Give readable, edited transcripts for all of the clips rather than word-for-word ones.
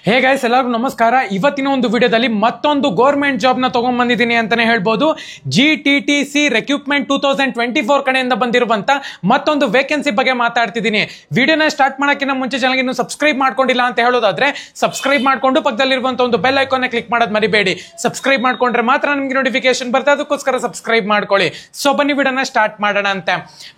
Hey guys, ಎಲ್ಲರಿಗೂ ನಮಸ್ಕಾರ. ಇವತ್ತಿನ ಒಂದು ವಿಡಿಯೋದಲ್ಲಿ ಮತ್ತೊಂದು ಗೌರ್ಮೆಂಟ್ ಜಾಬ್ ನ ತಗೊಂಡ್ ಬಂದಿದ್ದೀನಿ ಅಂತಾನೆ ಹೇಳ್ಬೋದು. GTTC ರಿಕ್ರೂಟ್ಮೆಂಟ್ 2024 ಕಡೆಯಿಂದ ಬಂದಿರುವಂತ ಮತ್ತೊಂದು ವೇಕೆನ್ಸಿ ಬಗ್ಗೆ ಮಾತಾಡ್ತಿದ್ದೀನಿ. ವಿಡಿಯೋನ ಸ್ಟಾರ್ಟ್ ಮಾಡೋಕ್ಕಿಂತ ಮುಂಚೆ ಚಾನಲ್ಗೆ ಇನ್ನೂ ಸಬ್ಸ್ಕ್ರೈಬ್ ಮಾಡ್ಕೊಂಡಿಲ್ಲ ಅಂತ ಹೇಳೋದಾದ್ರೆ ಸಬ್ಸ್ಕ್ರೈಬ್ ಮಾಡ್ಕೊಂಡು ಪಕ್ಕದಲ್ಲಿರುವಂತ ಒಂದು ಬೆಲ್ ಐಕಾನ್ ಕ್ಲಿಕ್ ಮಾಡೋದು ಮರಿಬೇಡಿ. ಸಬ್ಸ್ಕ್ರೈಬ್ ಮಾಡ್ಕೊಂಡ್ರೆ ಮಾತ್ರ ನಿಮ್ಗೆ ನೋಟಿಫಿಕೇಶನ್ ಬರುತ್ತೆ, ಅದಕ್ಕೋಸ್ಕರ ಸಬ್ಸ್ಕ್ರೈಬ್ ಮಾಡ್ಕೊಳ್ಳಿ. ಸೊ ಬನ್ನಿ ವಿಡಿಯೋನ ಸ್ಟಾರ್ಟ್ ಮಾಡೋಣ ಅಂತ.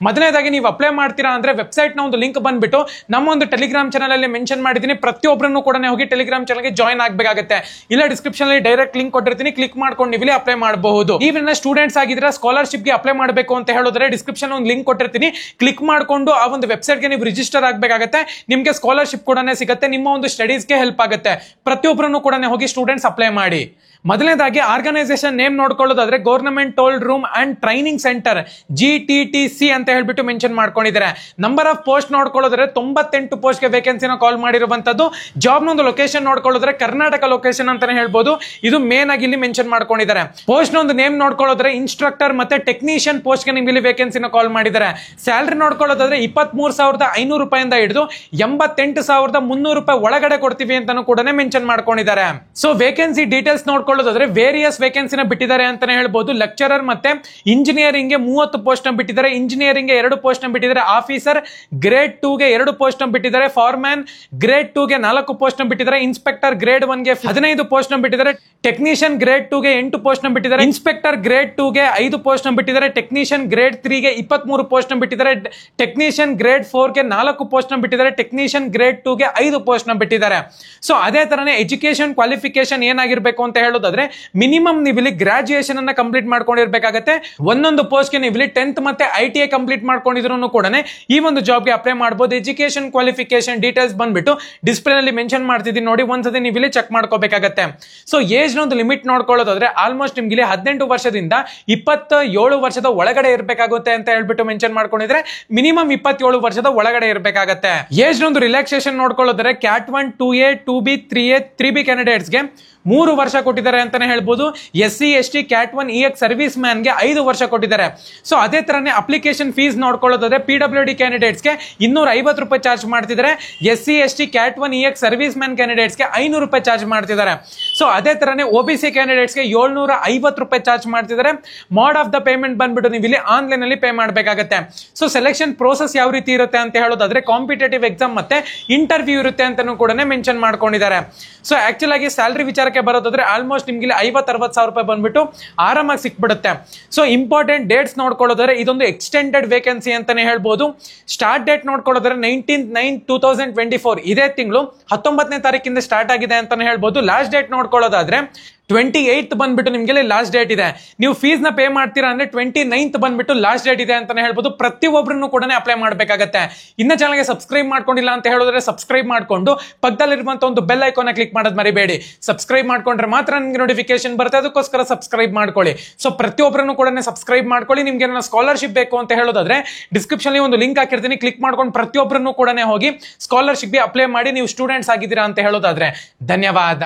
ಮೊದಲನೇದಾಗಿ ನೀವು ಅಪ್ಲೈ ಮಾಡ್ತೀರಾ ಅಂದ್ರೆ ವೆಬ್ಸೈಟ್ ನ ಒಂದು ಲಿಂಕ್ ಬಂದ್ಬಿಟ್ಟು ನಮ್ಮ ಒಂದು ಟೆಲಿಗ್ರಾಮ್ ಚಾನಲ್ ಅಲ್ಲಿ ಮೆನ್ಷನ್ ಮಾಡಿದ್ದೀನಿ. ಪ್ರತಿಯೊಬ್ಬರನ್ನು ಕೂಡ ಹೋಗಿ ಟೆಲಿಗ್ರಾಮ್ ಚಾನಲ್ಗೆ ಜಾಯ್ನ್ ಆಗಬೇಕಾಗುತ್ತೆ. ಇಲ್ಲ ಡಿಸ್ಕ್ರಿಪ್ಷನ್ ಅಲ್ಲಿ ಡೈರೆಕ್ಟ್ ಲಿಂಕ್ ಕೊಟ್ಟಿರ್ತೀನಿ, ಕ್ಲಿಕ್ ಮಾಡ್ಕೊಂಡು ನೀವು ಅಪ್ಲೈ ಮಾಡಬಹುದು. ನೀವೇನ ಸ್ಟೂಡೆಂಟ್ಸ್ ಆಗಿದ್ರೆ ಸ್ಕಾಲರ್ಶಿಪ್ ಗೆ ಅಪ್ಲೈ ಮಾಡಬೇಕು ಅಂತ ಹೇಳಿದ್ರೆ ಡಿಸ್ಕ್ರಿಪ್ಷನ್ ಒಂದು ಲಿಂಕ್ ಕೊಟ್ಟಿರ್ತೀನಿ, ಕ್ಲಿಕ್ ಮಾಡ್ಕೊಂಡು ಆ ಒಂದು ವೆಬ್ಸೈಟ್ ಗೆ ನೀವು ರಿಜಿಸ್ಟರ್ ಆಗಬೇಕಾಗುತ್ತೆ. ನಿಮಗೆ ಸ್ಕಾಲರ್ಶಿಪ್ ಕೂಡ ಸಿಗುತ್ತೆ, ನಿಮ್ಮ ಒಂದು ಸ್ಟಡೀಸ್ ಗೆ ಹೆಲ್ಪ್ ಆಗುತ್ತೆ. ಪ್ರತಿಯೊಬ್ಬರನ್ನು ಕೂಡ ಹೋಗಿ ಸ್ಟೂಡೆಂಟ್ಸ್ ಅಪ್ಲೈ ಮಾಡಿ. ಮೊದಲನೇದಾಗಿ ಆರ್ಗನೈಸೇಷನ್ ನೇಮ್ ನೋಡ್ಕೊಳ್ಳೋದಾದ್ರೆ government tool room and training centre GTTC ಅಂತ ಹೇಳ್ಬಿಟ್ಟು ಮೆನ್ಷನ್ ಮಾಡ್ಕೊಂಡಿದ್ದಾರೆ. ನಂಬರ್ ಆಫ್ ಪೋಸ್ಟ್ ನೋಡ್ಕೊಳ್ಳೋದ್ರೆ 98 ಪೋಸ್ಟ್ ಗೆ ವೇಕೆನ್ಸಿನ ಕಾಲ್ ಮಾಡಿರುವಂತದ್ದು. ಜಾಬ್ ನೊಂದು ಲೊಕೇಶನ್ ನೋಡ್ಕೊಳ್ಳೋದ್ರೆ ಕರ್ನಾಟಕ ಲೊಕೇಶನ್ ಅಂತಾನೆ ಹೇಳ್ಬೋದು. ಇದು ಮೇನ್ ಆಗಿ ಇಲ್ಲಿ ಮೆನ್ಷನ್ ಮಾಡ್ಕೊಂಡಿದ್ದಾರೆ. ಪೋಸ್ಟ್ ನೊಂದು ನೇಮ್ ನೋಡ್ಕೊಳ್ಳೋದ್ರೆ ಇನ್ಸ್ಟ್ರಕ್ಟರ್ ಮತ್ತೆ ಟೆಕ್ನಿಷಿಯನ್ ಪೋಸ್ಟ್ ಗೆ ನಿಮ್ಗೆ ಇಲ್ಲಿ ವೇಕೆನ್ಸಿನ ಕಾಲ್ ಮಾಡಿದ್ದಾರೆ. ಸ್ಯಾಲರಿ ನೋಡ್ಕೊಳ್ಳೋದಾದ್ರೆ 23,500 ರೂಪಾಯಿಂದ ಹಿಡಿದು 88,300 ರೂಪಾಯಿ ಒಳಗಡೆ ಕೊಡ್ತೀವಿ ಅಂತಾನು ಕೂಡ ಮೆನ್ಷನ್ ಮಾಡ್ಕೊಂಡಿದ್ದಾರೆ. ಸೊ ವೇಕೆನ್ಸಿ ಡೀಟೇಲ್ಸ್ ನೋಡ್ಕೊಳ್ಳೋದಾದ್ರೆ ವೇರಿಯಸ್ ವೇಕೆನ್ಸಿನ ಬಿಟ್ಟಿದ್ದಾರೆ ಅಂತಾನೆ ಹೇಳ್ಬೋದು. ಲೆಕ್ಚರರ್ ಮತ್ತೆ ಇಂಜಿನಿಯರಿಂಗ್ ಗೆ 30 ಪೋಸ್ಟ್ ಬಿಟ್ಟಿದ್ದಾರೆ, ಇಂಜಿನಿಯರಿಂಗ್ ಗೆ 2 ಪೋಸ್ಟ್ ಬಿಟ್ಟಿದ್ದಾರೆ, ಆಫೀಸರ್ ಗ್ರೇಡ್ 2 ಗೆ 2 ಪೋಸ್ಟ್ ಬಿಟ್ಟಿದ್ದಾರೆ, ಫಾರ್ಮ್ಯಾನ್ ಗ್ರೇಡ್ 2 ಗೆ 4 ಪೋಸ್ಟ್ ಬಿಟ್ಟಿದ್ದಾರೆ, ಇನ್ಸ್ಪೆಕ್ಟರ್ ಗ್ರೇಡ್ 1 ಗೆ 15 ಪೋಸ್ಟ್ ಬಿಟ್ಟಿದ್ದಾರೆ, ಟೆಕ್ನಿಷಿಯನ್ ಗ್ರೇಡ್ 2 ಗೆ 8 ಪೋಸ್ಟ್ ಬಿಟ್ಟಿದ್ದಾರೆ, ಇನ್ಸ್ಪೆಕ್ಟರ್ ಗ್ರೇಡ್ 2 ಗೆ 5 ಪೋಸ್ಟ್ ಬಿಟ್ಟಿದ್ದಾರೆ, ಟೆಕ್ನಿಷಿಯನ್ ಗ್ರೇಡ್ 3 ಗೆ 23 ಪೋಸ್ಟ್ ಬಿಟ್ಟಿದ್ದಾರೆ, ಟೆಕ್ನಿಷಿಯನ್ ಗ್ರೇಡ್ 4 ಗೆ 4 ಪೋಸ್ಟ್ ಬಿಟ್ಟಿದ್ದಾರೆ, ಟೆಕ್ನಿಷಿಯನ್ ಗ್ರೇಡ್ 2 ಗೆ 5 ಪೋಸ್ಟ್ ಬಿಟ್ಟಿದ್ದಾರೆ. ಸೊ ಅದೇ ತರನೇ ಎಜುಕೇಶನ್ ಕ್ವಾಲಿಫಿಕೇಶನ್ ಏನಾಗಿರ್ಬೇಕು ಅಂತ ಹೇಳೋದಾದ್ರೆ ಮಿನಿಮಮ್ ನೀವು ಇಲ್ಲಿ ಗ್ರಾಜುಯೇಷನ್ ಅನ್ನ ಕಂಪ್ಲೀಟ್ ಮಾಡ್ಕೊಂಡಿರ್ಬೇಕಾಗತ್ತೆ. ಒಂದೊಂದು ಪೋಸ್ಟ್ ಗೆ ನೀವು ಇಲ್ಲಿ 10th ಮತ್ತೆ ITI ಕಂಪ್ಲೀಟ್ ಮಾಡ್ಕೊಂಡಿದ್ರು ಕೂಡ ಈ ಒಂದು ಜಾಬ್ ಗೆ ಅಪ್ಲೈ ಮಾಡಬಹುದು. ಎಜುಕೇಶನ್ ಕ್ವಾಲಿಫಿಕೇಶನ್ ಡೀಟೇಲ್ಸ್ ಬಂದ್ಬಿಟ್ಟು ಡಿಸ್ಪ್ಲೇ ನಲ್ಲಿ ಮೆನ್ಷನ್ ಮಾಡ್ತಿದ್ದೀನಿ ನೋಡಿ, ಒಂದ್ಸತಿ ನೀವು ಇಲ್ಲಿ ಚೆಕ್ ಮಾಡ್ಕೋಬೇಕಾಗತ್ತೆ. ಸೊ ಏಜ್ ಒಂದು ಲಿಮಿಟ್ ನೋಡ್ಕೊಳ್ಳೋದಾದ್ರೆ ಆಲ್ಮೋಸ್ಟ್ ನಿಮ್ಗೆ ಇಲ್ಲಿ 18 ವರ್ಷದಿಂದ 27 ವರ್ಷದ ಒಳಗಡೆ ಇರಬೇಕಾಗುತ್ತೆ ಅಂತ ಹೇಳ್ಬಿಟ್ಟು ಮೆನ್ಷನ್ ಮಾಡ್ಕೊಂಡಿದ್ರೆ ಮಿನಿಮಮ್ 27 ವರ್ಷದ ಒಳಗಡೆ ಇರಬೇಕಾಗತ್ತೆ. ಏಜ್ ಒಂದು relaxation ನೋಡ್ಕೊಳ್ಳೋದಾದ್ರೆ cat 1, 2A, 2B, 3A, 3B candidates ಗೆ 3 ವರ್ಷ ಕೊಟ್ಟಿದ್ದಾರೆ ಅಂತಾನೆ ಹೇಳ್ಬೋದು. SC, ST, cat 1, EX service man ಗೆ 5 ವರ್ಷ ಕೊಟ್ಟಿದ್ದಾರೆ. ಸೊ ಅದೇ ತರನೇ ಅಪ್ಲಿಕೇಶನ್ ಫೀಸ್ ನೋಡ್ಕೊಳ್ಳೋದಾದ್ರೆ PWD ಕ್ಯಾಂಡಿಡೇಟ್ಸ್ ಗೆ 250 ರೂಪಾಯಿ ಚಾರ್ಜ್ ಮಾಡ್ತಿದ್ದಾರೆ, SC, ST, cat 1, EX service man candidates ಗೆ 500 ರೂಪಾಯಿ ಚಾರ್ಜ್ ಮಾಡ್ತಿದ್ದಾರೆ. ಸೊ ಅದೇ ತರನೇ OBC ಕ್ಯಾಂಡಿಡೇಟ್ಸ್ ಗೆ 750 ರೂಪಾಯಿ ಚಾರ್ಜ್ ಮಾಡ್ತಿದ್ದಾರೆ. ಮೋಡ್ ಆಫ್ ದ ಪೇಮೆಂಟ್ ಬಂದ್ಬಿಟ್ಟು ನೀವು ಇಲ್ಲಿ ಆನ್ಲೈನ್ ಅಲ್ಲಿ ಪೇ ಮಾಡಬೇಕಾಗುತ್ತೆ. ಸೊ ಸೆಲೆಕ್ಷನ್ ಪ್ರೋಸೆಸ್ ಯಾವ ರೀತಿ ಇರುತ್ತೆ ಅಂತ ಹೇಳೋದಾದ್ರೆ ಕಾಂಪಿಟೇಟಿವ್ ಎಕ್ಸಾಮ್ ಮತ್ತೆ ಇಂಟರ್ವ್ಯೂ ಇರುತ್ತೆ ಅಂತಾನೂ ಕೂಡ ಮೆನ್ಷನ್ ಮಾಡ್ಕೊಂಡಿದ್ದಾರೆ. ಸೊ ಆಕ್ಚುಲ್ ಆಗಿ ಸ್ಯಾಲರಿ ವಿಚಾರಕ್ಕೆ ಬರೋದಾದ್ರೆ ಆಲ್ಮೋಸ್ಟ್ ನಿಮ್ಗೆ 50-60 ಸಾವಿರ ರೂಪಾಯಿ ಬಂದ್ಬಿಟ್ಟು ಆರಾಮಾಗಿ ಸಿಕ್ಬಿಡುತ್ತೆ. ಸೊ ಇಂಪಾರ್ಟೆಂಟ್ ಡೇಟ್ಸ್ ನೋಡ್ಕೊಳ್ಳೋದಾದ್ರೆ ಇದೊಂದು ಎಕ್ಸ್ಟೆಂಡೆಡ್ ವೇಕೆನ್ಸಿ ಅಂತಾನೆ ಹೇಳ್ಬೋದು. ಸ್ಟಾರ್ಟ್ ಡೇಟ್ ನೋಡ್ಕೊಳ್ಳೋದಾದ್ರೆ 19/9/2024 ಇದೇ ತಿಂಗಳು 19ನೇ ತಾರೀಕಿಂದ ಸ್ಟಾರ್ಟ್ ಆಗಿದೆ ಅಂತಾನೆ ಹೇಳ್ಬೋದು. ಲಾಸ್ಟ್ ಡೇಟ್ ನೋಡ್ಕೊಳ್ಳೋದಾದ್ರೆ 28th ಬಂದ್ಬಿಟ್ಟು ನಿಮ್ಗೆ ಲಾಸ್ಟ್ ಡೇಟ್ ಇದೆ. ನೀವು ಫೀಸ್ ನ ಪೇ ಮಾಡ್ತೀರಾ ಅಂದ್ರೆ 29th ಬಂದ್ಬಿಟ್ಟು ಲಾಸ್ಟ್ ಡೇಟ್ ಇದೆ ಅಂತಾನೆ ಹೇಳ್ಬೋದು. ಪ್ರತಿಯೊಬ್ಬರನ್ನು ಕೂಡ ಅಪ್ಲೈ ಮಾಡಬೇಕಾಗತ್ತೆ. ಇನ್ನ ಚಾನಲ್ಗೆ ಸಬ್ಸ್ಕ್ರೈಬ್ ಮಾಡ್ಕೊಂಡಿಲ್ಲ ಅಂತ ಹೇಳಿದ್ರೆ ಸಬ್ಸ್ಕ್ರೈಬ್ ಮಾಡ್ಕೊಂಡು ಪಕ್ಕದಲ್ಲಿರುವಂತ ಒಂದು ಬೆಲ್ ಐಕಾನ್ ಕ್ಲಿಕ್ ಮಾಡೋದು ಮರಿಬೇಡಿ. ಸಬ್ಸ್ಕ್ರೈಬ್ ಮಾಡ್ಕೊಂಡ್ರೆ ಮಾತ್ರ ನಿಮ್ಗೆ ನೋಟಿಫಿಕೇಶನ್ ಬರುತ್ತೆ, ಅದಕ್ಕೋಸ್ಕರ ಸಬ್ಸ್ಕ್ರೈಬ್ ಮಾಡ್ಕೊಳ್ಳಿ. ಸೊ ಪ್ರತಿಯೊಬ್ಬರನ್ನು ಕೂಡ ಸಬ್ಸ್ಕ್ರೈಬ್ ಮಾಡ್ಕೊಳ್ಳಿ. ನಿಮ್ಗೆ ಸ್ಕಾಲರ್ಶಿಪ್ ಬೇಕು ಅಂತ ಹೇಳೋದಾದ್ರೆ ಡಿಸ್ಕ್ರಿಪ್ಷನ್ ಒಂದು ಲಿಂಕ್ ಹಾಕಿರ್ತೀನಿ, ಕ್ಲಿಕ್ ಮಾಡ್ಕೊಂಡು ಪ್ರತಿಯೊಬ್ಬರನ್ನು ಕೂಡ ಹೋಗಿ ಸ್ಕಾಲರ್ಶಿಪ್ ಗೆ ಅಪ್ಲೈ ಮಾಡಿ ನೀವು ಸ್ಟೂಡೆಂಟ್ಸ್ ಆಗಿದ್ದೀರಾ ಅಂತ ಹೇಳೋದಾದ್ರೆ. ಧನ್ಯವಾದ.